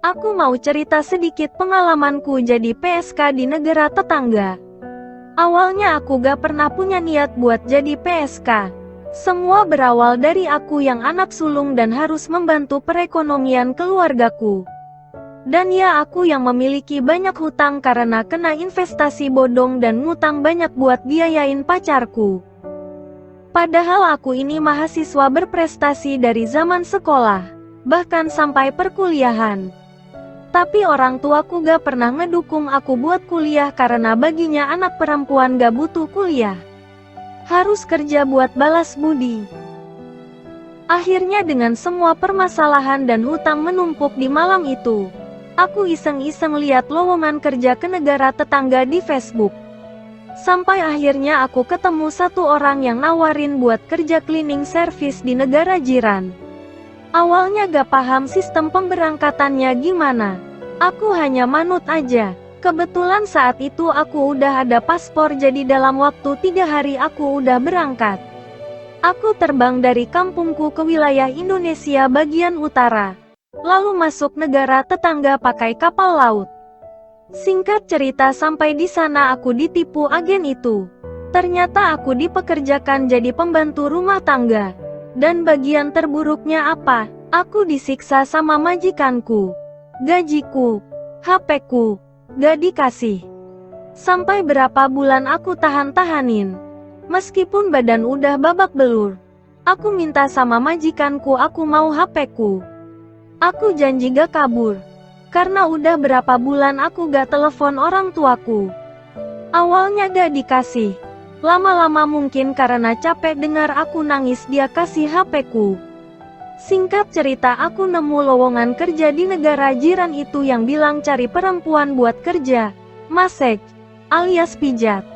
Aku mau cerita sedikit pengalamanku jadi PSK di negara tetangga. Awalnya aku gak pernah punya niat buat jadi PSK. Semua berawal dari aku yang anak sulung dan harus membantu perekonomian keluargaku. Dan ya, aku yang memiliki banyak hutang karena kena investasi bodong dan ngutang banyak buat biayain pacarku. Padahal aku ini mahasiswa berprestasi dari zaman sekolah, bahkan sampai perkuliahan. Tapi orang tuaku gak pernah ngedukung aku buat kuliah karena baginya anak perempuan gak butuh kuliah. Harus kerja buat balas budi. Akhirnya dengan semua permasalahan dan hutang menumpuk di malam itu, aku iseng-iseng lihat lowongan kerja ke negara tetangga di Facebook. Sampai akhirnya aku ketemu satu orang yang nawarin buat kerja cleaning service di negara jiran. Awalnya gak paham sistem pemberangkatannya gimana. Aku hanya manut aja. Kebetulan saat itu aku udah ada paspor, jadi dalam waktu 3 hari aku udah berangkat. Aku terbang dari kampungku ke wilayah Indonesia bagian utara, lalu masuk negara tetangga pakai kapal laut. Singkat cerita, sampai di sana aku ditipu agen itu. Ternyata aku dipekerjakan jadi pembantu rumah tangga. Dan bagian terburuknya apa? Aku disiksa sama majikanku. Gajiku, HP-ku, gak dikasih. Sampai berapa bulan aku tahan-tahanin. Meskipun badan udah babak belur. Aku minta sama majikanku aku mau HP-ku. Aku janji gak kabur. Karena udah berapa bulan aku gak telepon orang tuaku. Awalnya gak dikasih. Lama-lama mungkin karena capek dengar aku nangis dia kasih HP-ku. Singkat cerita, aku nemu lowongan kerja di negara jiran itu yang bilang cari perempuan buat kerja massage alias pijat.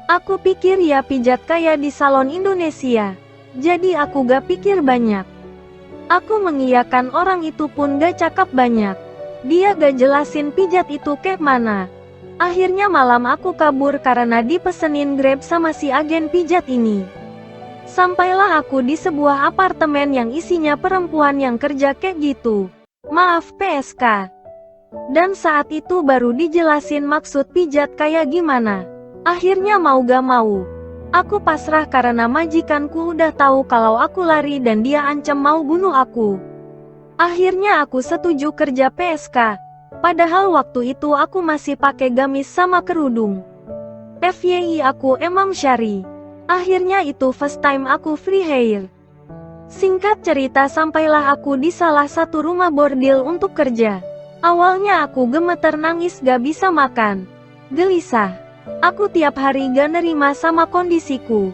Aku pikir ya pijat kayak di salon Indonesia. Jadi aku gak pikir banyak. Aku mengiyakan, orang itu pun gak cakap banyak. Dia gak jelasin pijat itu kayak mana. Akhirnya malam aku kabur karena dipesenin Grab sama si agen pijat ini. Sampailah aku di sebuah apartemen yang isinya perempuan yang kerja kayak gitu. Maaf, PSK. Dan saat itu baru dijelasin maksud pijat kayak gimana. Akhirnya mau gak mau, aku pasrah karena majikanku udah tahu kalau aku lari dan dia ancam mau bunuh aku. Akhirnya aku setuju kerja PSK. Padahal waktu itu aku masih pakai gamis sama kerudung. FYI, aku Emam Syari. Akhirnya itu first time aku free hair. Singkat cerita, sampailah aku di salah satu rumah bordil untuk kerja. Awalnya aku gemeter, nangis, gak bisa makan. Gelisah. Aku tiap hari gak nerima sama kondisiku.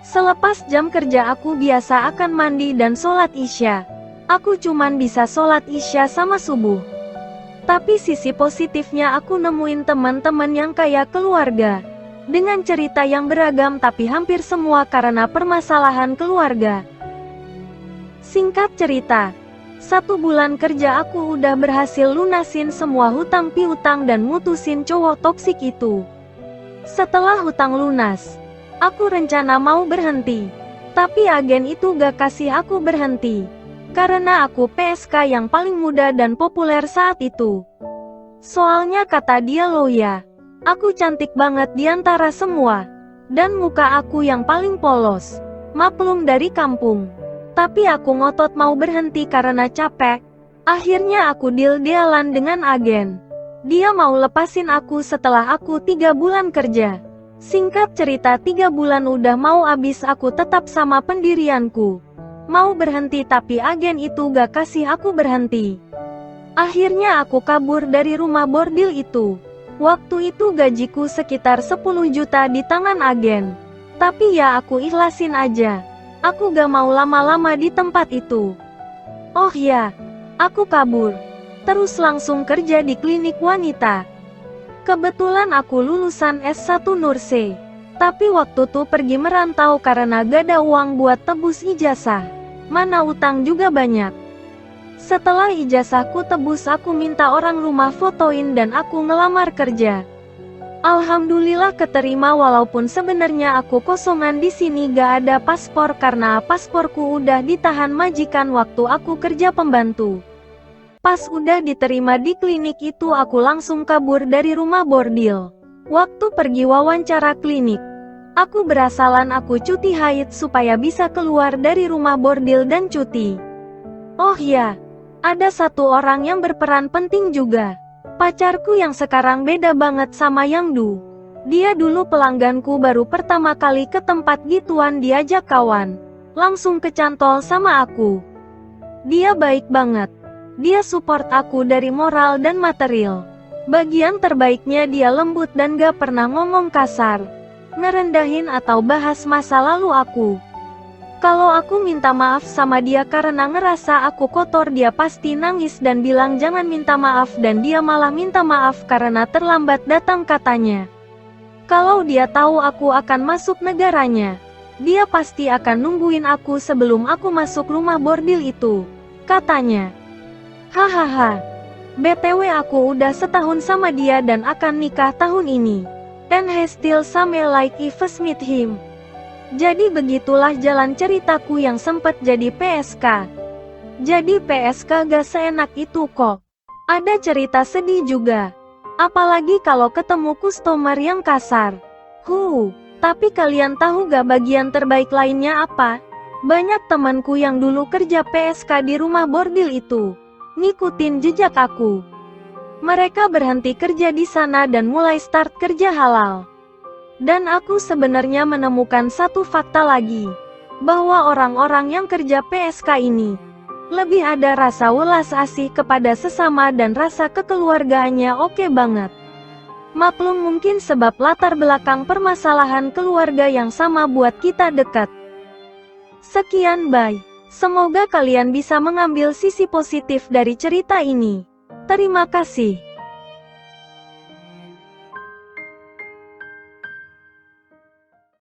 Selepas jam kerja aku biasa akan mandi dan sholat isya. Aku cuman bisa sholat isya sama subuh. Tapi sisi positifnya aku nemuin teman-teman yang kayak keluarga. Dengan cerita yang beragam tapi hampir semua karena permasalahan keluarga. Singkat cerita, 1 bulan kerja aku udah berhasil lunasin semua hutang piutang dan mutusin cowok toksik itu. Setelah hutang lunas, aku rencana mau berhenti. Tapi agen itu gak kasih aku berhenti. Karena aku PSK yang paling muda dan populer saat itu. Soalnya kata dia, "Lo ya, aku cantik banget di antara semua. Dan muka aku yang paling polos. Maklum dari kampung." Tapi aku ngotot mau berhenti karena capek. Akhirnya aku deal-dealan dengan agen. Dia mau lepasin aku setelah aku 3 bulan kerja. Singkat cerita, 3 bulan udah mau habis, aku tetap sama pendirianku. Mau berhenti tapi agen itu gak kasih aku berhenti. Akhirnya aku kabur dari rumah bordil itu. Waktu itu gajiku sekitar 10 juta di tangan agen. Tapi ya aku ikhlasin aja. Aku gak mau lama-lama di tempat itu. Oh ya, aku kabur. Terus langsung kerja di klinik wanita. Kebetulan aku lulusan S1 Nurse. Tapi waktu tuh pergi merantau karena gak ada uang buat tebus ijazah. Mana utang juga banyak. Setelah ijazahku tebus, aku minta orang rumah fotoin dan aku ngelamar kerja. Alhamdulillah keterima, walaupun sebenarnya aku kosongan di sini gak ada paspor karena pasporku udah ditahan majikan waktu aku kerja pembantu. Pas udah diterima di klinik itu aku langsung kabur dari rumah bordil. Waktu pergi wawancara klinik, aku berasalan aku cuti haid supaya bisa keluar dari rumah bordil dan cuti. Oh ya, ada satu orang yang berperan penting juga. Pacarku yang sekarang beda banget sama yang dulu. Dia dulu pelangganku, baru pertama kali ke tempat gituan diajak kawan. Langsung kecantol sama aku. Dia baik banget. Dia support aku dari moral dan material. Bagian terbaiknya dia lembut dan gak pernah ngomong kasar, ngerendahin atau bahas masa lalu aku. Kalau aku minta maaf sama dia karena ngerasa aku kotor, dia pasti nangis dan bilang jangan minta maaf, dan dia malah minta maaf karena terlambat datang katanya. Kalau dia tahu aku akan masuk negaranya, dia pasti akan nungguin aku sebelum aku masuk rumah bordil itu, katanya. Hahaha. BTW aku udah setahun sama dia dan akan nikah tahun ini. And he still same like I first meet him. Jadi begitulah jalan ceritaku yang sempet jadi PSK. Jadi PSK gak seenak itu kok. Ada cerita sedih juga. Apalagi kalau ketemu customer yang kasar. Tapi kalian tahu gak bagian terbaik lainnya apa? Banyak temanku yang dulu kerja PSK di rumah bordil itu ngikutin jejak aku. Mereka berhenti kerja di sana dan mulai start kerja halal. Dan aku sebenarnya menemukan satu fakta lagi, bahwa orang-orang yang kerja PSK ini lebih ada rasa welas asih kepada sesama dan rasa kekeluargaannya oke banget. Maklum mungkin sebab latar belakang permasalahan keluarga yang sama buat kita dekat. Sekian, bye. Semoga kalian bisa mengambil sisi positif dari cerita ini. Terima kasih.